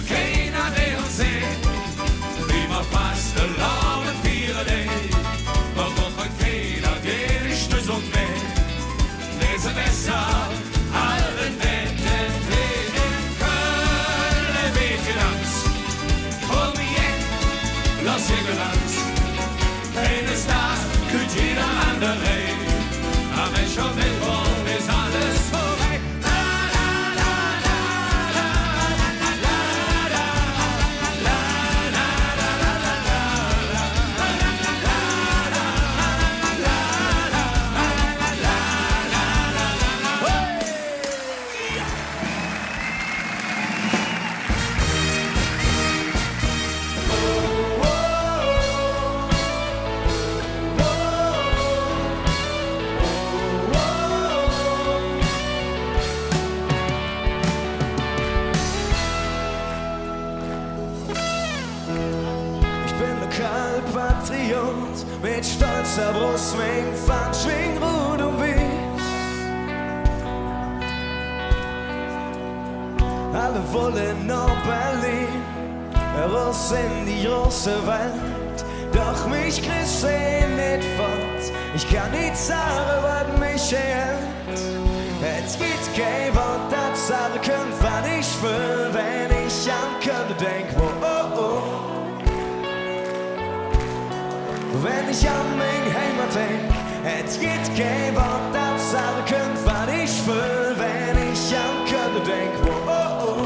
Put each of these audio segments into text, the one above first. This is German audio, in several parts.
keiner der uns sieht. Wie man fast erlauben für dich. Aber doch keiner, der ist so mehr. Lese besser, allen Wetten in Köln, bitte ganz. Komm hier, lass ihr Glanz. Eines Tages kühlt jeder andere. Aber wenn schon will wollen, ist alles vorbei. Patriot mit stolzer Brust, schwing Fahnen, schwing Rot und Weiß. Alle wollen nach Berlin, raus in die große Welt. Doch mich kriegst du nicht fort, ich kann nicht sagen, was mich hält. Es gibt kein Wort, das sagen können, was ich will, wenn ich an Köln denk, oh. Wenn ich an mein Heimat denk, es gibt kein Wort, das sagen können, was ich will, wenn ich an Köln denk, oh.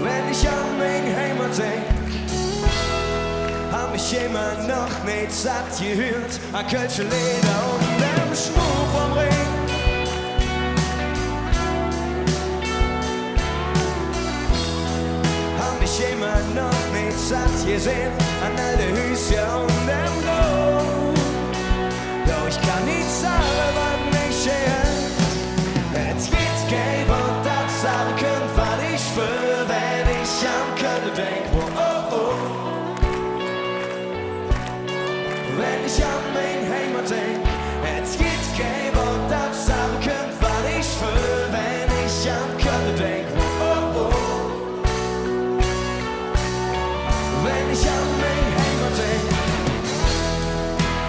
Wenn ich an mein Heimat denk, hab ich immer noch nicht satt gehört, an Kölsche Leder und dem Schmuck vom Ring. Immer noch nicht satt gesehen an alle Hüse und dem Grund. Doch ich kann nicht sagen, was mich hält. Es gibt kein Wort, das sagen können, was ich will, wenn ich an Köln denk, oh. Wenn ich an mein Heimat denk, es gibt kein Wort, das sagen können, was ich will, wenn ich an Köln denk, oh. Wenn ich an mein Heimat denk,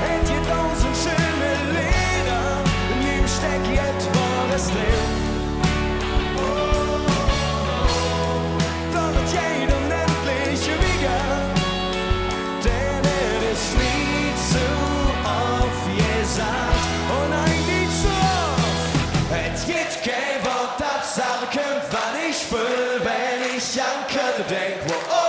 hätt ihr tausend schöne Lieder, in ihm steck ich etwas drin. Doch mit jedem endlich wieder, denn es ist nie zu oft gesagt, oh nein, nie zu oft. Es gibt kein Wort, das sagen könnt, was ich will, wenn ich an Köln denk, oh.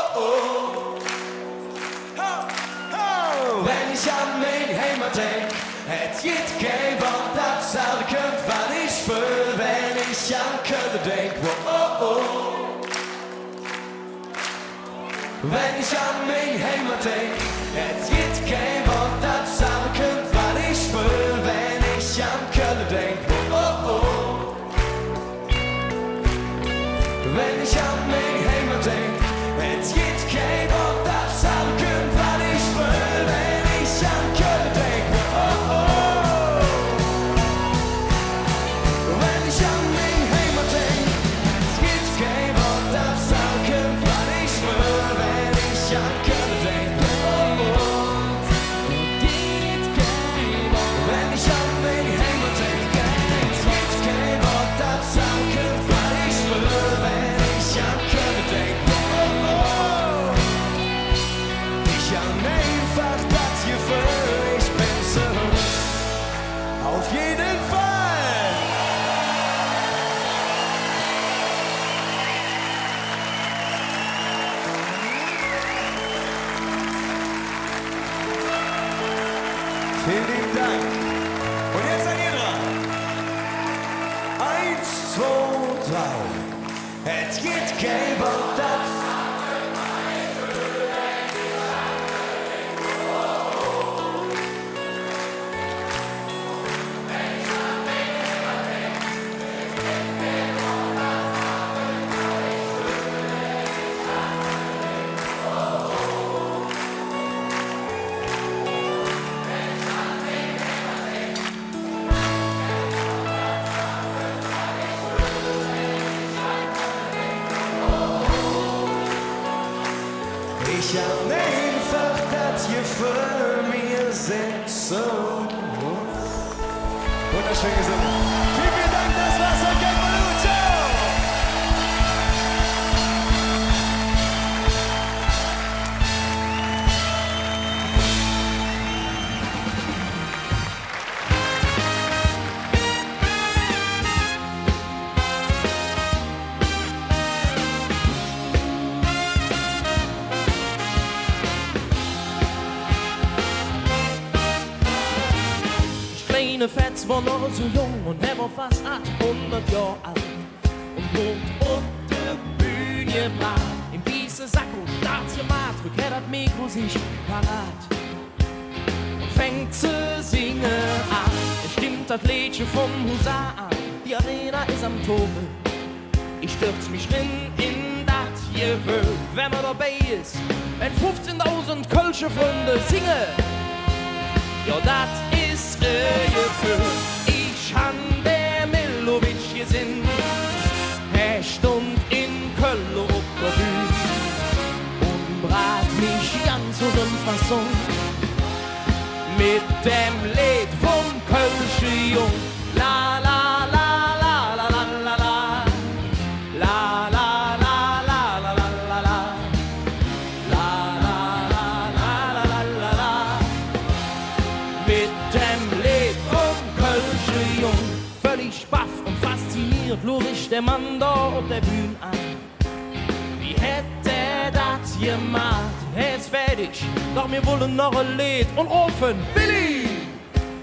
Wenn ich an mein Heimat denk, es gibt kein Wort, das sagen könnt, was ich will, wenn ich an Köln denk, oh. Wenn ich an mein Heimat denk, es gibt kein Wort, das sagen könnt, was ich will, wenn ich an Köln denk, oh. Wenn ich an mein Heimat denk, es gibt kein Wort, das sagen könnt, was ich will, wenn ich an Köln denk, oh. Wenn ich an mein Heimat denk, es gibt kein Wort, das sagen könnt, was ich will, wenn ich an Köln denk, oh. Wenn ich an mein Heimat denk, es gibt kein Wort, das sagen könnt, was ich will, wenn ich an Köln denk, oh. Ich hab einfach das Gefühl, ich bin so auf jeden Fall. Vielen lieben Dank. Und jetzt seid ihr dran. 1, 2, 3. Es gibt kein Wort, das kann einfach das hier für mir setzen. Wunderschön gesungen. Vielen Dank, das war's von Gang Malou. Ciao! Kleine Fetz war noch so jung und er war fast 800 Jahre alt und wohnt auf der Bühne brat. Im weißen Sakko, Staatsgemat, rückt das Mikro sich parat und fängt zu singen an. Es stimmt das Liedchen vom Husar an, die Arena ist am Toben. Ich stürz mich in das Gewölbe, wenn man dabei ist, wenn 15.000 Kölsche Freunde singen. Ja, das ist Gefühl. Ich han der Milovic gesehen. Er stund in Köln auf der Bühne und brat mich ganz so Fasson mit dem Lied vom Kölsche Jung. La la la la la la la la la la la la la la la. Völlig baff und fasziniert lurch der Mann da auf der Bühne an. Wie hätte er das gemacht? Er ist fertig, doch wir wollen noch ein Lied und rufen Billy!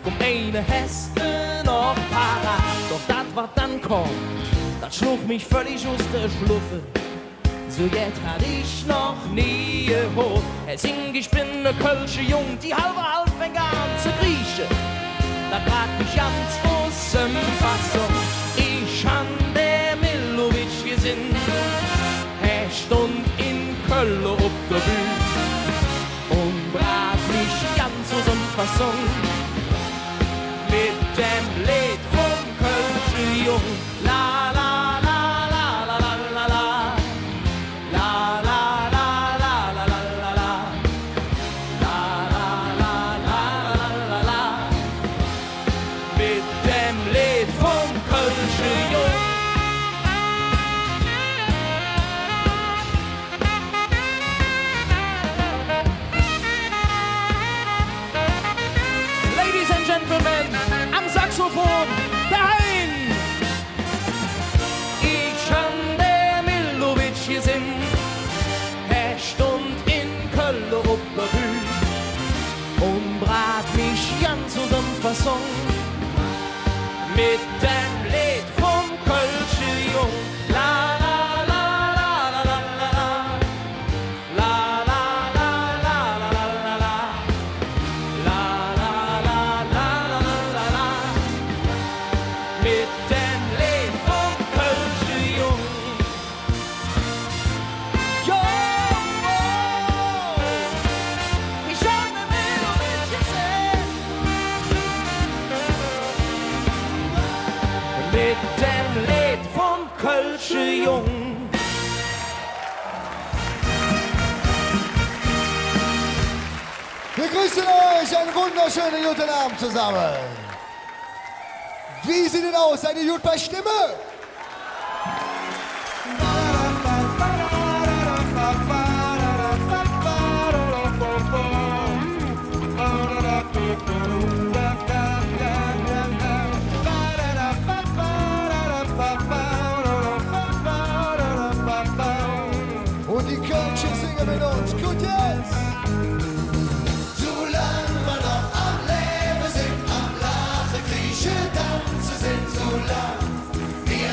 Komm, eine Heste noch parat. Doch das, was dann kommt, das schlug mich völlig aus der Schluffe. So jetzt hat ich noch nie gehört. Er singt, ich bin ne Kölsche Jung, die halbe fängt an zu kriechen. Da brat mich ganz aus dem Fassung. Ich han der Milovic gesehen. Er stund in Köln auf der Bühne und brat mich ganz aus dem Fassung mit dem Lied vom Kölsche Jung. La la la la la la la la. La la la la la la la la. La la la la la la la. Mit dem Lied vom Kölsche Jung. Ladies and Gentlemen, am Saxophon, der Hein. Ich han der Milovic gesehen. Er stund in Köln auf der Bühne und brat mich ganz aus dem Fasson mit dem Lied vom Kölsche Jung. La la la la la la la la la la la la la la la la la la la la mit dem Lied vom Kölsche Jung. Jo, ich hab ne Milovic gesehen. Mit dem Lied vom Kölsche Jung. Wir grüßen euch, einen wunderschönen guten Abend zusammen. Wie sieht es aus? Seid ihr gut bei Stimme? Und die Kölsche singen mit uns. Gut jetzt! Solange wir noch am Leben sind, am Lachen, Kriechen, Tanzen sind, solange wir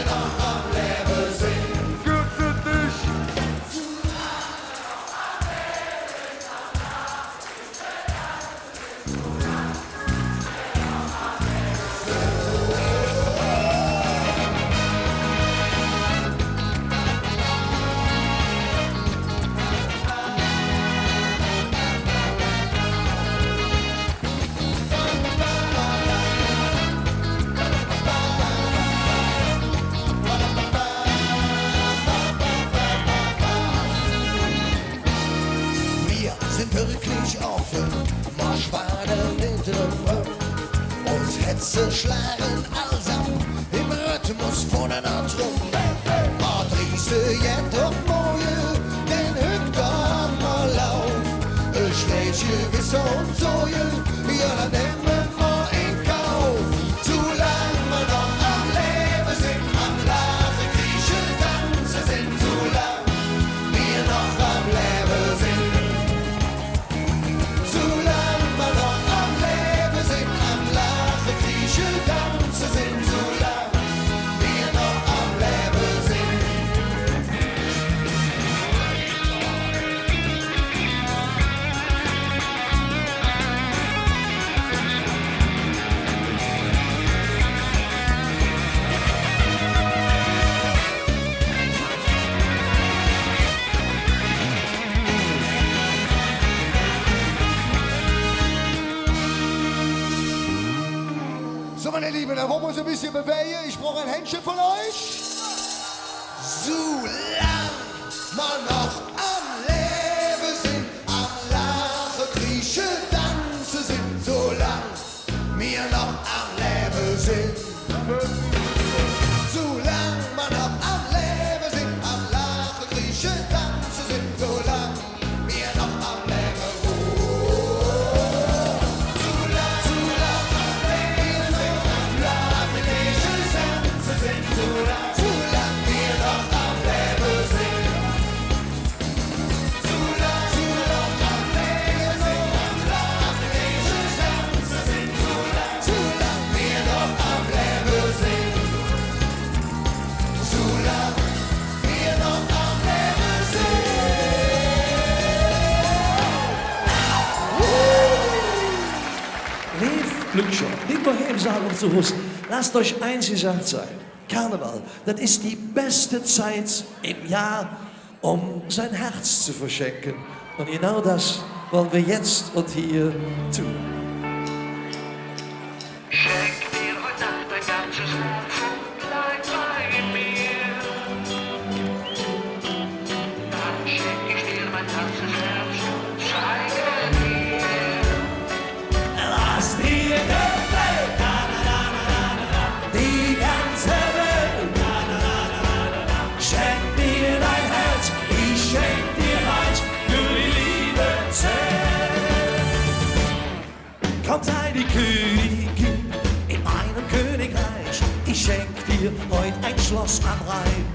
Sätze schlagen allsamt im Rhythmus von einer Trompete. Patrice jet op mooie, den hukt allemaal lauf. Schlecht gewisse und Soje, ja dann nehmen wir in Kauf. Solange wir noch am Leben sind, am Lachen, Kriechen, Tanzen sind, solange wir noch am Leben sind. Solange wir noch am Leben sind, am Lachen, Kriechen, Tanzen sind, solange wir noch am Leben sind. So, meine Lieben, da wollen wir uns ein bisschen bewegen. Ich brauche ein Händchen von euch. Solange wir noch am Leben sind, am Lachen, Kriechen, Tanzen sind, solange wir noch am Leben sind. Solange wir noch am Leben sind, am Lachen, Kriechen, Tanzen sind, solange wir noch am Leben sind. Glückschau, nicht nur hier im Saal und zu Hause. Lasst euch eins gesagt sein. Karneval, das ist die beste Zeit im Jahr, um sein Herz zu verschenken. Und genau das wollen wir jetzt und hier tun. Schenk mir heute Nacht dein ganzes Herz und bleib bei mir. Dann schenk ich dir mein ganzes Herz und zeige dir. Lass dir gefällt, die ganze Welt. Schenk mir dein Herz, ich schenk dir meins, nur die Liebe zählt. Komm, sei die Königin in meinem Königreich. Ich schenk dir heut ein Schloss am Rhein.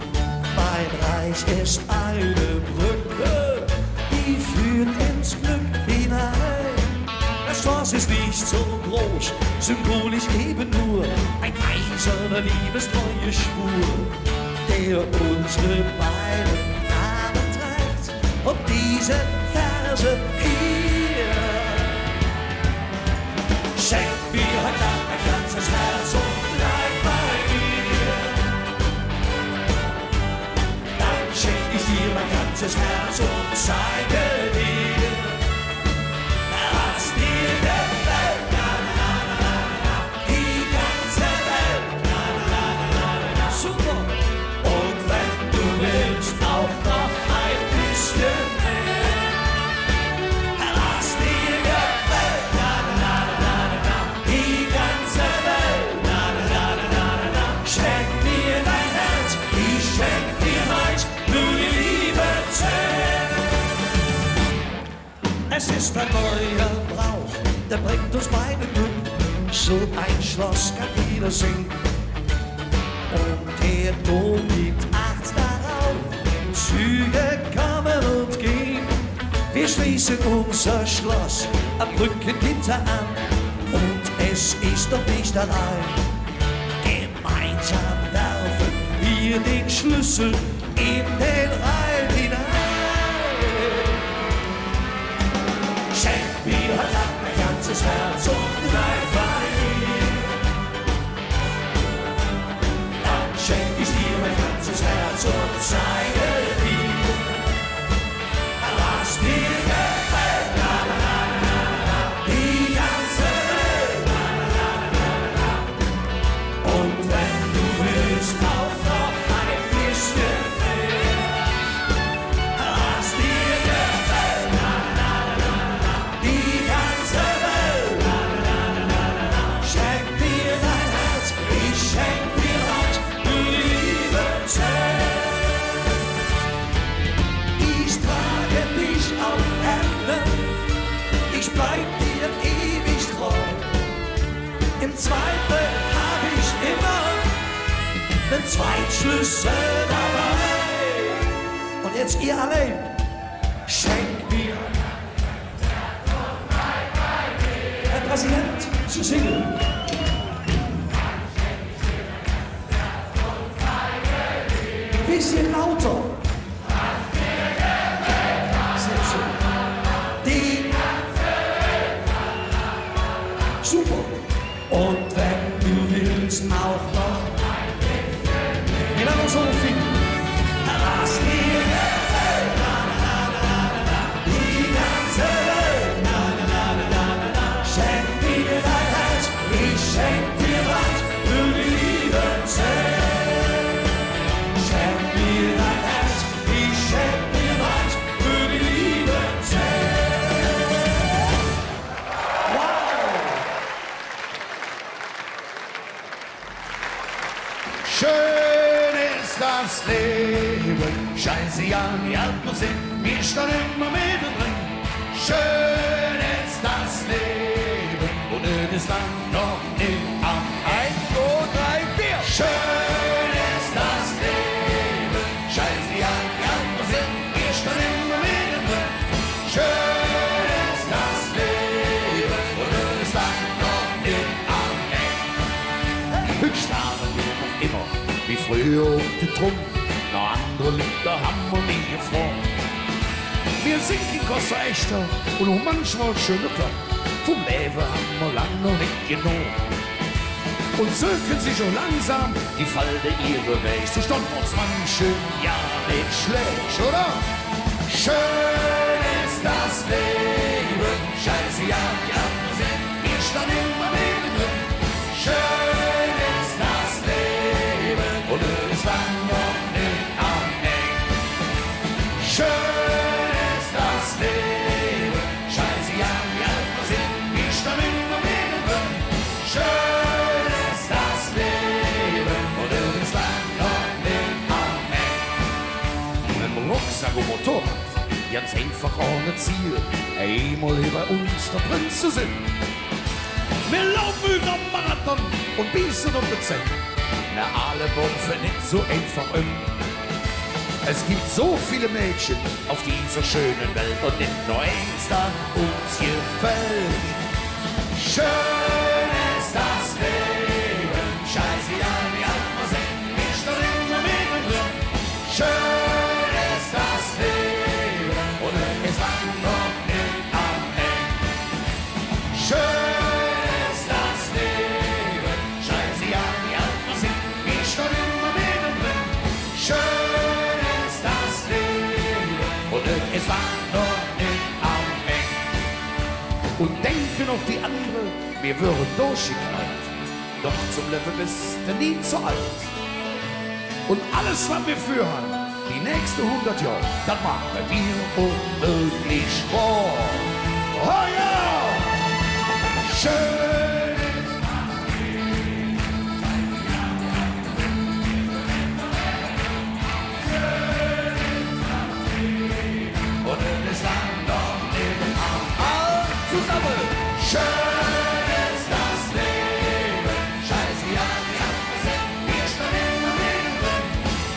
Mein Reich ist eine Brücke, die führt ins Glück hinein. Das Schloss ist nicht so groß, symbolisch eben nur ein eiserner liebestreue Schwur, der unsere beiden Namen trägt. Und diese Verse hier. Schenk mir heute Nacht mein ganzes Herz und bleib bei mir. Dann schenk ich dir mein ganzes Herz und zeige dir. Lass dir gefällt, die ganze Welt. Super! Und wenn du willst, auch noch ein bisschen mehr. Lass dir gefällt, die ganze Welt. Schenk mir dein Herz, ich schenk dir meins, nur die Liebe zählt. Es ist ein neuer Brauch, der bringt uns beide Glück. So ein Schloss kann jeder singen. Und der Dom gibt Acht darauf. Züge kommen und gehen. Wir schließen unser Schloss am Brückengitter an. Und es ist doch nicht allein. Gemeinsam werfen wir den Schlüssel in den Rhein hinein. Schenk mir heute Nacht mein ganzes Herz und bleib bei mir. Dann schenk ich dir mein ganzes Herz und zeige dir. Lass dir gefällt, die ganze Welt. Und wenn du willst, auch noch ein bisschen mehr. Lass dir gefällt, die ganze Welt. Schenk dir immer den Zweitschlüssel dabei. Und jetzt ihr allein, schenkt mir. Herr Präsident, zu singen. Bisschen lauter. Sehr schön. Die super. Und wenn du willst auch noch wie lange so viel lass mir die ganze Welt schenk mir dein Herz, ich schenk dir was für die Liebe zählt. Schenk mir dein Herz, ich schenk dir was für die Liebe zählt. Wow! Schön ist das Leben, scheiße ja, ja, wir sind nicht dann immer mittendrin. Schön ist das Leben, und es ist dann noch nicht am 1, 2, 3, 4. Schön ist das Leben, scheiße ja, ja, wir sind nicht dann immer mittendrin. Schön ist das Leben, und es ist dann noch nicht am Ende. Höchststerne noch immer wie früher die Drum, noch andere Lieder haben wir nie gefroren. Wir singen Koster echter und auch manchmal schöne Glocken. Vom Leben haben wir lang noch nicht genug. Und zögern sich schon langsam die Falte ihre Weg. So stand uns manchen ja nicht schlecht, oder? Schön ist das Leben, scheiße ja, ja, wir sind nicht dann immer mittendrin. Schön ist das Leben, und es ist dann noch nicht am Ende. Schön ist das Leben, scheiße ja, ja, wir sind nicht dann immer mittendrin. Schön ist das Leben, und es ist dann noch nicht am Ende. Mit dem Rucksack und Motorrad, ganz einfach ohne Ziel, einmal über uns der Prinz zu sind. Wir laufen über den Marathon und beißen um die Zähne. Na, alle Bäume nicht so einfach Es gibt so viele Mädchen auf dieser schönen Welt und nicht nur eins, das uns gefällt. Schön ist das Leben, scheiße ja, ja, wir sind nicht nur immer mittendrin. Schön ist das Leben, und es ist dann noch nicht am Ende. Schön ist das Leben, scheiße ja, ja, wir sind nicht nur immer mittendrin. Schön ist das Leben, und es ist dann noch nicht am Ende. Und denken auf die andere, wir würden durchgeknallt. Doch zum Leben bist du nie zu alt. Und alles, was wir führen, die nächsten 100 Jahre, das machen wir unmöglich vor. Oh ja! Schön ist das Leben. Schön ist das Leben. Und es ist dann noch nicht am All zusammen. Schön ist das Leben. Scheiße, ja, ja, wir stehen immer mittendrin.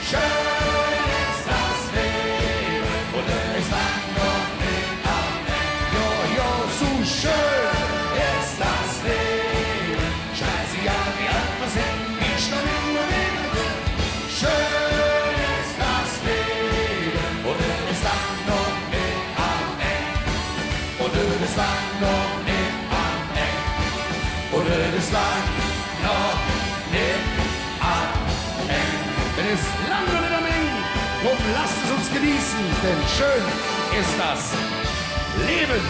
Schön ist das Leben. Und es ist dann noch nicht am Ende. Jo, jo, so schön ist das Leben. Scheiße, ja, ja, wir stehen immer mittendrin. Schön ist das Leben. Und es ist dann noch nicht am Ende. Und es ist dann noch nicht am Ende. Und es ist dann noch nicht am Ende. Es ist lang noch nicht am Ende. Drum lasst es uns genießen, denn schön ist das Leben.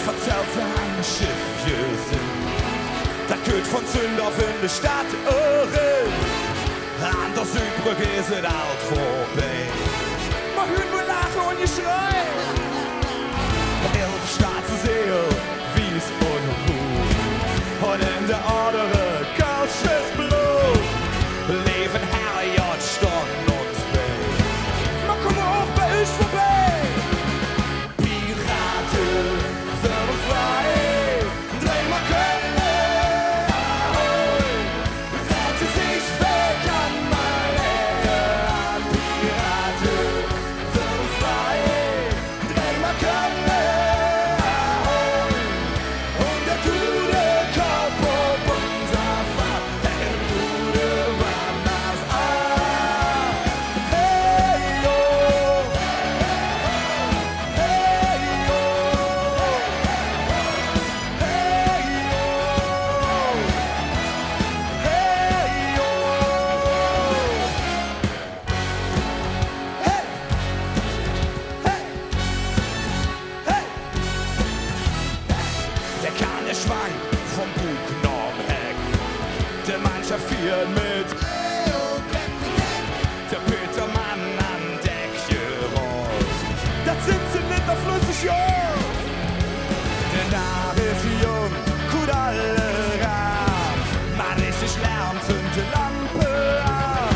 Verzerrt für ein Schiff von Zündorf in die Stadt Öhren. An der Südbrücke ist es alt vorbei. Man hört nur Lachen und Geschrei. 11 schwarze Seele, Wies und Ruh. Und in der andere Gauches Blut. Leben Herrjot, Stunden und Spät. Man kommt auch bei euch vorbei. Piraten, werden frei. Dreh mal Köln, ahoi. Rette sich weg an meine Piraten, werden frei. Dreh mal Köln, ahoi. Und der gute Kopf auf unser Fahrt, der gute Wanders an. Hey, yo. Hey, yo. Hey, yo. Hey, yo. Hey. Hey. Hey. Der Karneschwang vom Bug noch Heck. Der Mannschaft fährt mit. Der Petermann an Deck gerollt. Das sind sie nicht auf flüssig Jung. Der Narr ist jung, gut alle ran. Man ist nicht Lärm, zünd die Lampe an.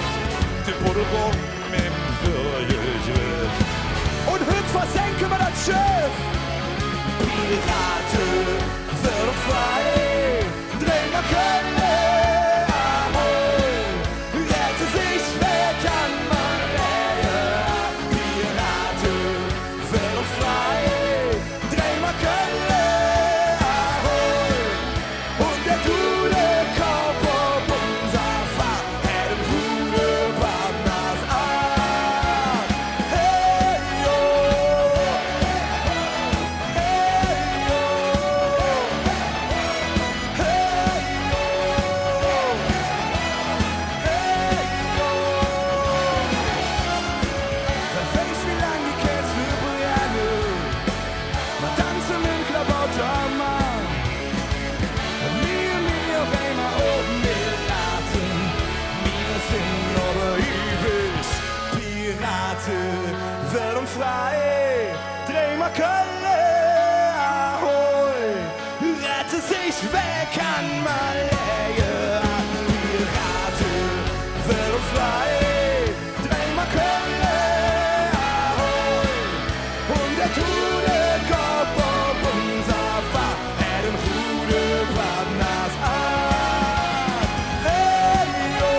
Die Buddel rum im Fürjegriff. Und hüt versenken wir das Schiff. Piraten, werden frei. Dreh mal Köln, ahoi. Rette sich weg an Malaria. Piraten, werden frei. Dreh mal Köln, ahoi. Und der gute Kopf auf unser Fahrt, hätten gute Partners an. Hey, yo. Hey, yo. Hey, yo. Hey, yo. Wer weiß, wie lang die Käse brennen. Man tanzen im Klabauter Mann. Und mir einmal oben gelaten. Wir sind aber ewig Piraten, werden frei. Dreh mal Köln, ahoi. Rette sich weg an Malaria. Piraten, werden frei. Dreh mal Köln, ahoi. Und der gute Kopf auf unser Fahrt, hätten gute Partners an. Hey, yo.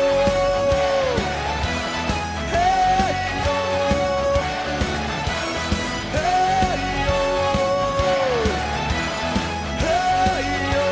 Hey, yo. Hey, yo. Hey, yo.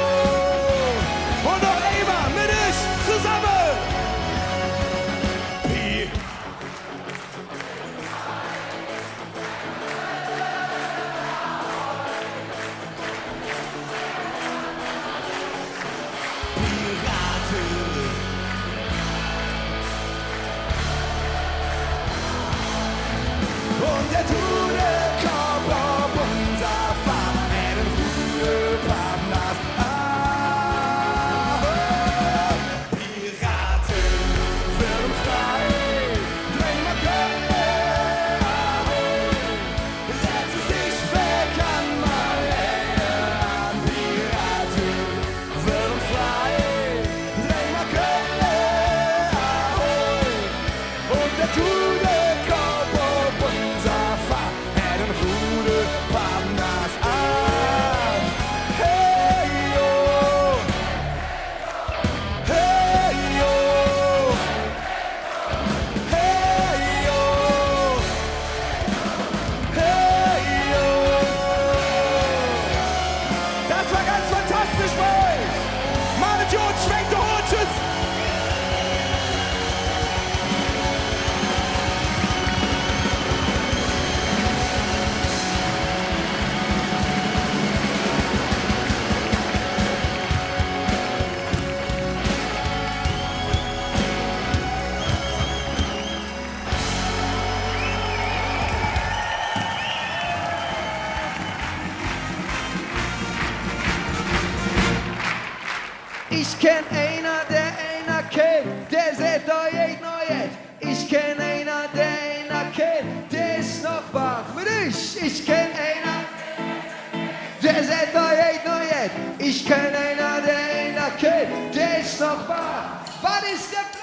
Ich kenn einer, der kennt, der seht euch neuet. Ich kenn einer, der kennt, der ist noch wach für dich. Ich kenn einer, der seht euch neuet. Ich kenn einer, der kennt, der ist noch wach. Was ist der Plan?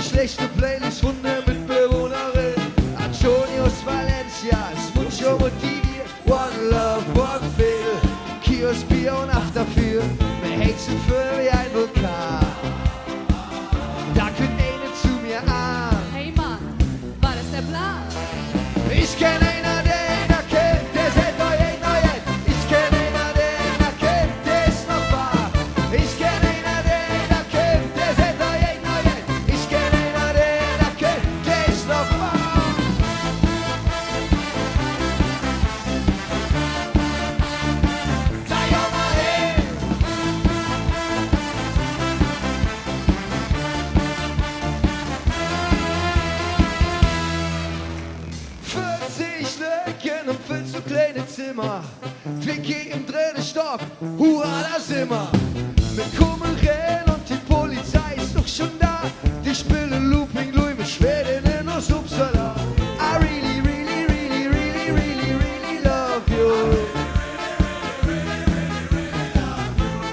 Schlechte Playlist von der Mitbewohnerin Antonius Valencias, Mucho Motivi, One Love, One Feel, Kiosk, Bier und Afterfeel. Wir heizen für wie ein Vulkan. Da könnt eine zu mir an. Hey Mann, war das der Plan? Ich kenn einer, der kennt, der seht euch neuet. Ich kenn einer, der kennt, der ist noch wahr. Ich kenn einer, der kennt, der seht euch neuet. Ich kenn einer, der kennt, der ist noch wahr. Da ja mal hin. 40 Löcken und viel zu kleine Zimmer. Vicky im dritten Stock, hurra, da sind wir. Mit Kummelrennen und die Polizei ist doch schon da. Die spielen Looping Louis mit Schwedinnen aus Uppsala. I really, really, really, really, really, really love you.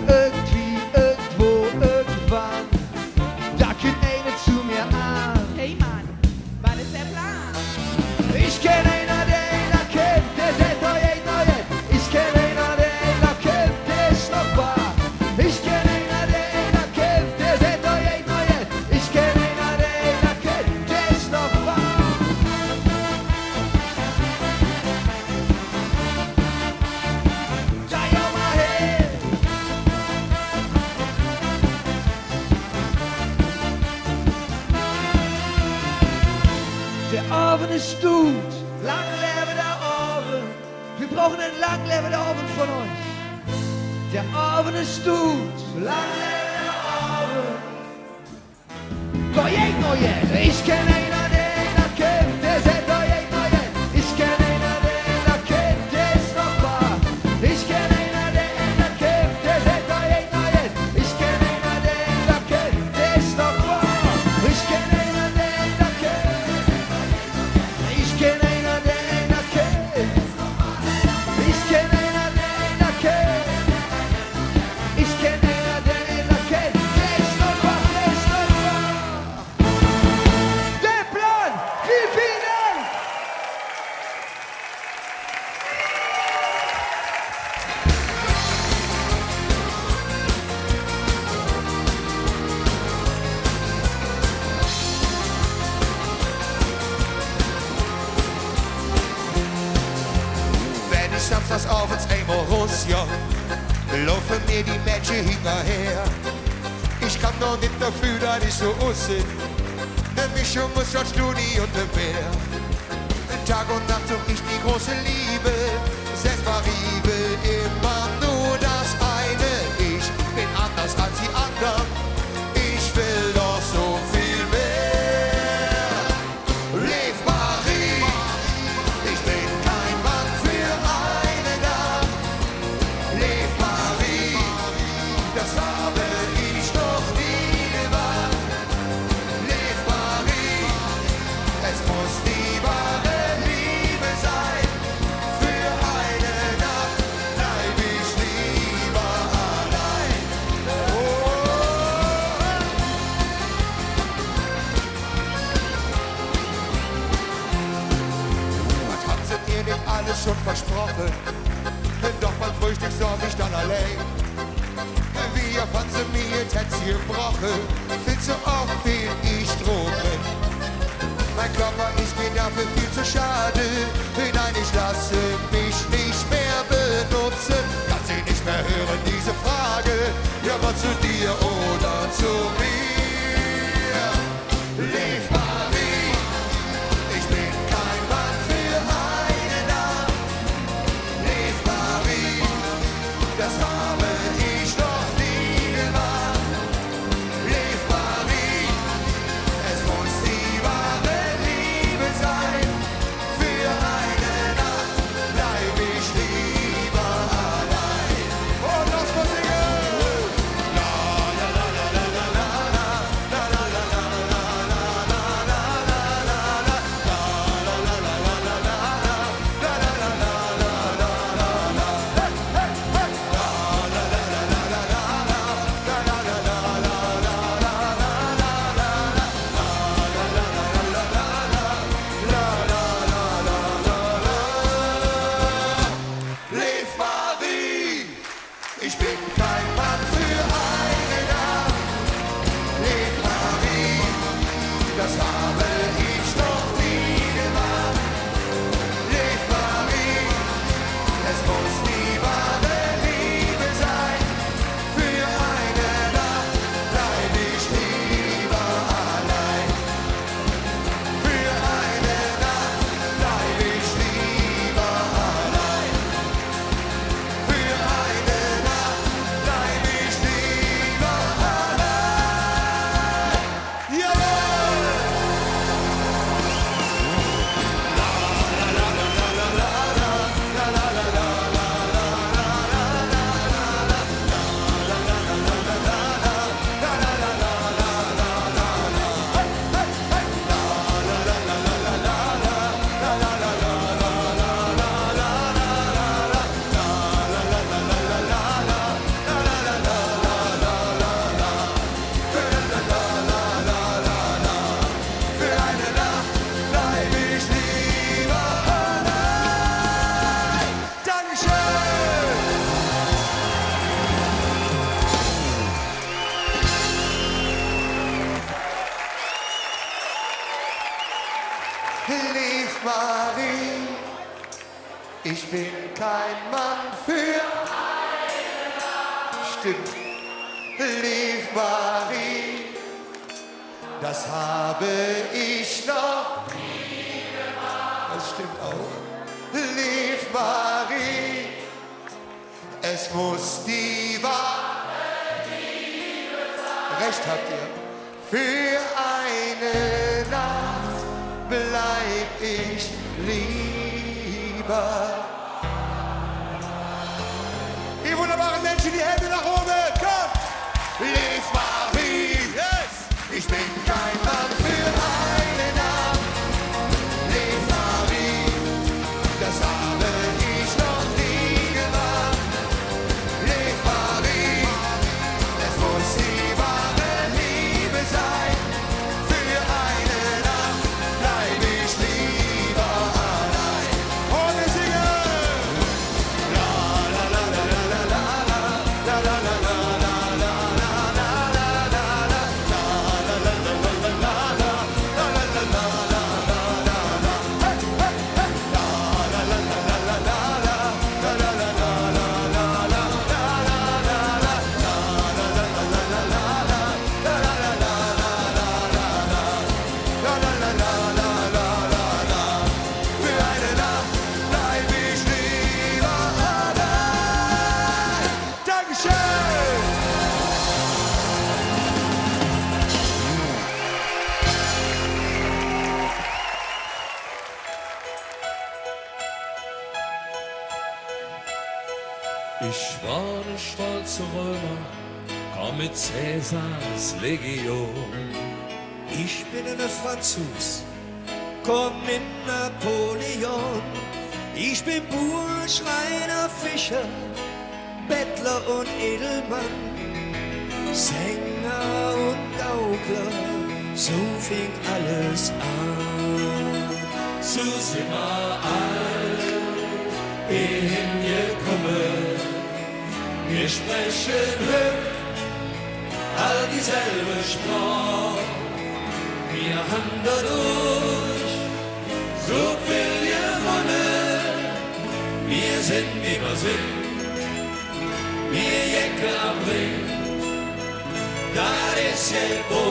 Irgendwie, irgendwo, irgendwann, da kommt eine zu mir an. Hey Mann, war das der Plan? Ich kenn einer, der kennt, der seht euch neuet. Ich kenn einer, der kennt, der ist noch wahr. Ich kenn einer, der kennt, der seht euch neuet. Ich kenn einer, der kennt, der ist noch wahr. Da ja mal hin. Der Abend ist gut, lang lebe der Abend. Wir brauchen einen lang lebe der Abend von euch. Der Abend ist gut, lang lebe der Abend. Doch ich neuet, ich kenn einer, der kennt, der seht euch neuet. Ich kenn einer, der kennt, der ist noch wahr. Ich kenn einer, der kennt, der seht euch neuet. Ich kenn einer, der kennt, der ist noch wahr. Ich kenn einer, der kennt. Ich kenn einer, der kennt. Ich kenn einer, der kennt. Ich kenn einer, der kennt. Der ist noch wahr, der ist noch wahr. Der Plan, vielen Dank. Wenn ich samstags abends einmal raus, ja, laufen mir die Menschen hinterher. Ich kann doch nicht dafür, dass ich so aussehe. Ne Mischung muss schon Studi und der Bär. Tag und Nacht such ich die große Liebe. Selbstverliebe, immer nur das eine. Ich bin anders als die anderen. Ich will doch so viel mehr. Lev Marie, ich bin kein Mann für eine Nacht. Lev Marie, das habe ich noch nie gemacht. Lev Marie, es muss die wahre Liebe sein. Für eine Nacht bleib ich lieber allein. Was hat sie dir nicht alles schon versprochen? Doch beim Frühstück saß ich dann allein. Wie fand sie mir jetzt hätt sie gebrochen? Viel zu oft fehl ich Drogen. Mein Körper ist mir dafür viel zu schade. Nein, ich lasse mich nicht mehr benutzen. Kann sie nicht mehr hören, diese Frage. Ja, aber zu dir oder zu mir? Lev Marie, das habe ich noch nie gemacht. Lieb Marie, es muss die wahre Liebe sein. Für eine Nacht bleib ich lieber allein. Für eine Nacht bleib ich lieber allein. Für eine Nacht bleib ich lieber allein. Jawohl! Für eine Nacht bleib ich lieber allein. Dankeschön! Lieb Marie, ich bin kein Mann für eine Nacht. Stimmt. Lieb Marie, das habe ich noch nie gemacht. Das stimmt auch. Lieb Marie, es muss die wahre Liebe sein. Recht habt ihr. Für eine Nacht bleib ich lieber. Ihr wunderbaren Menschen, die Hände nach oben, kommt! Lieb Marie, yes! Ich bin kein Mann für eine Nacht. Lieb Marie, das habe ich noch nie gemacht. Lieb Marie, es muss die wahre Liebe sein. Für eine Nacht bleib ich lieber allein. Und wir singen! La la la la la la la la la la la la Für eine Nacht bleib ich lieber allein. Dankeschön! Ich war ein stolzer Römer, komm mit Cäsars Legion. Ich bin ein Franzos, komm mit Napoleon. Ich bin Bauer, Schreiner, Fischer, Bettler und Edelmann, Sänger und Gaukler, so fing alles an. So sind wir all hingekommen. Wir sprechen heute all dieselbe Sprache. Wir haben dadurch so viel gewonnen. Wir sind, wie wir sind. Wir Jacke am Ring. Das ist ja, wo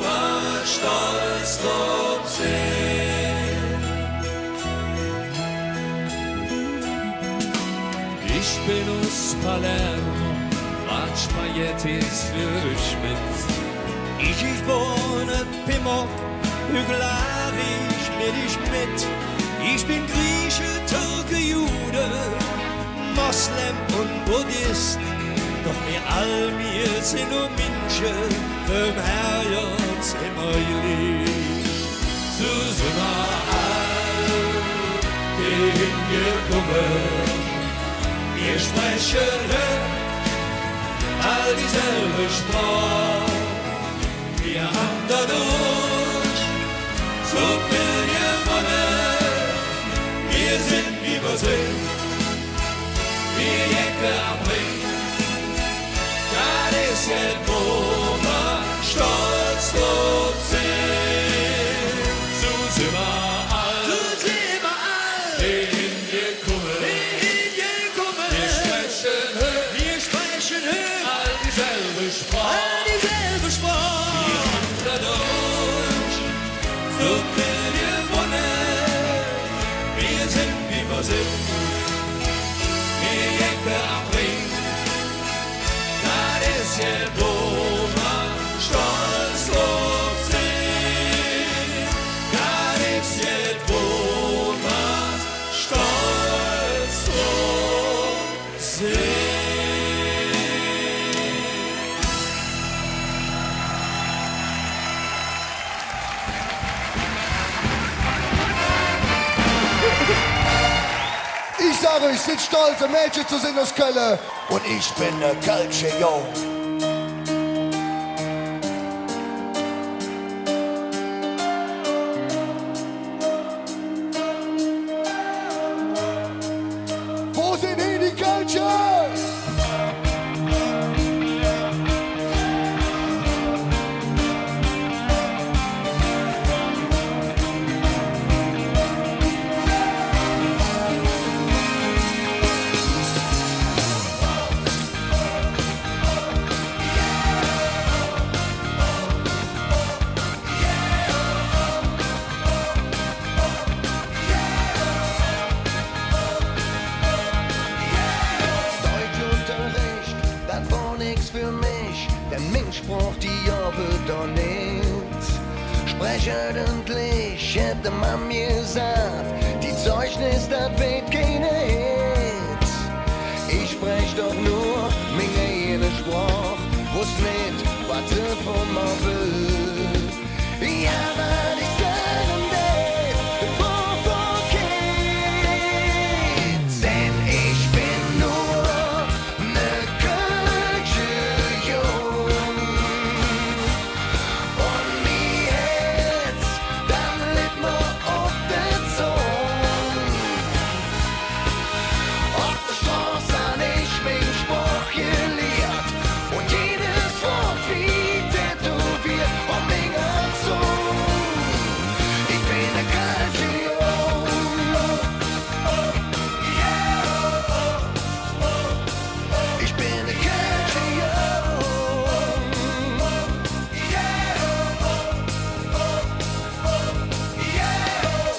wir stolz drauf sind. Ich bin aus Palermo, mach Spaghettis für Schmitz. Ich wohne Piemont, Hügelarisch mit ich mit. Ich bin Grieche, Türke, Jude, Moslem und Buddhist. Doch wir all wir sind nur Menschen, vom Herrgott immer geliebt. So sind wir all hingekommen. Wir sprechen all dieselbe Sprache. Wir haben dadurch so viel gewonnen. Wir sind, wie wir sind. Wir Jacke am Ring. Das ist ja, wo wir stolz drauf sind. du können gewonnen, wir sind wie wir sind. Wir jenken am Ring, das ist ja Doma, stolz drauf sind. Das ist ja Doma, stolz drauf sind. Ich sage euch, sind stolze Mädchen zu sehen aus Köln. Und ich bin ne Kölsche Jung. Wo sind hier die Kölsche? Deutschunterricht, das war nix für mich, denn Mensch braucht die Jahre doch nicht. Sprech ordentlich, hätte man mir gesagt, die Zeugnis, das weht keine Hit. Ich sprech doch nur meine jene Sprach, wusst nicht, was sie von mir will. Ja, was ich sagen will, wovon geht's? Denn ich bin nur ne Kölsche Jung. Und mir jetzt, dann litt mir auf der Zunge. Auf der Straße han ich mein Spruch gelehrt und jedes Wort wie tätowiert um mich herum. Ich bin ne Kölsche Jung. Ich bin ne Kölsche Jung.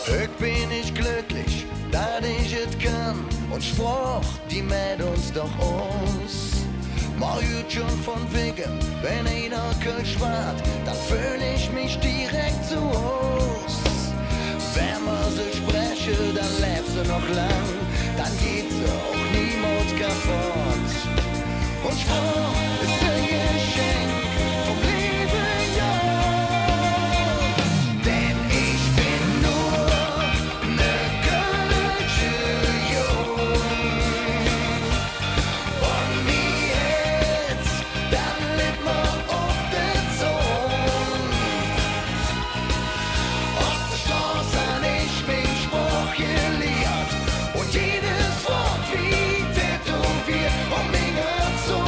Höck bin ich glücklich, dass ich es kann und sprach, die mäht uns doch aus. Mal gut schon von wegen, wenn einer Kölsch wart, dann fühl ich mich direkt zu Haus. Wenn man sie spreche, dann lebt sie noch lang, dann geht sie auch niemals kaputt. Und sprach ist ein Geschenk vom Leben, ja. Denn ich bin nur ne Kölsche Jung. Und mir jetzt, dann litt mir auf der Zunge. Auf der Straße han ich mein Spruch gelehrt und jedes Wort wie tätowiert um mich herum.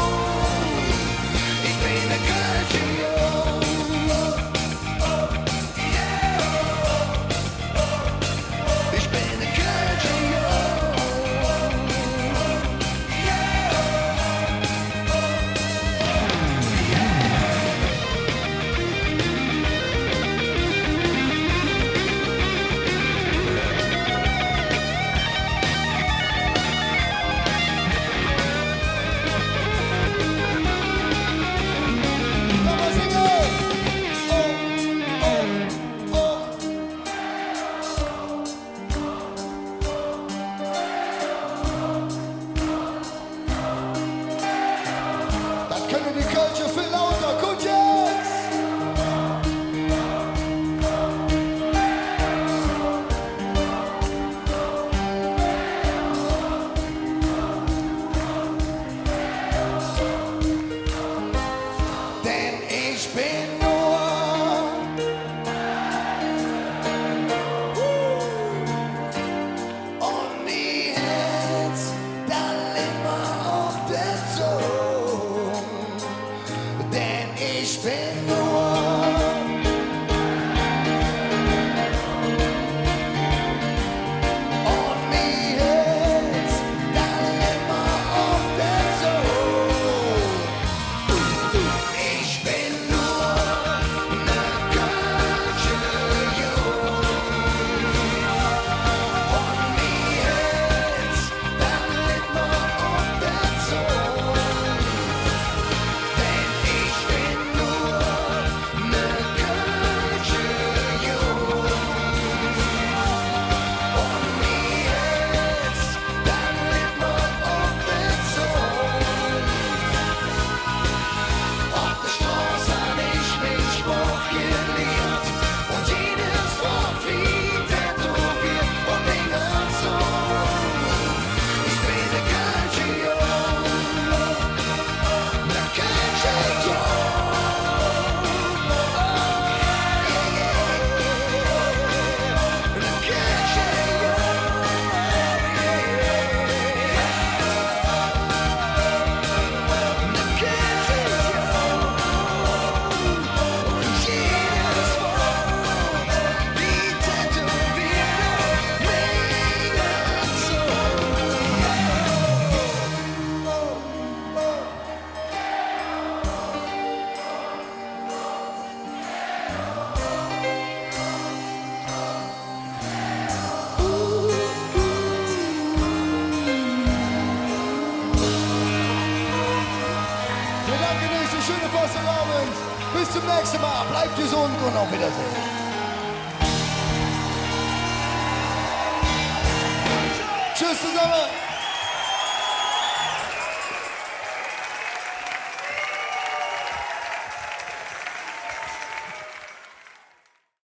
schönen Fastenabend. Bis zum nächsten Mal. Bleibt gesund und auf Wiedersehen. Tschüss zusammen.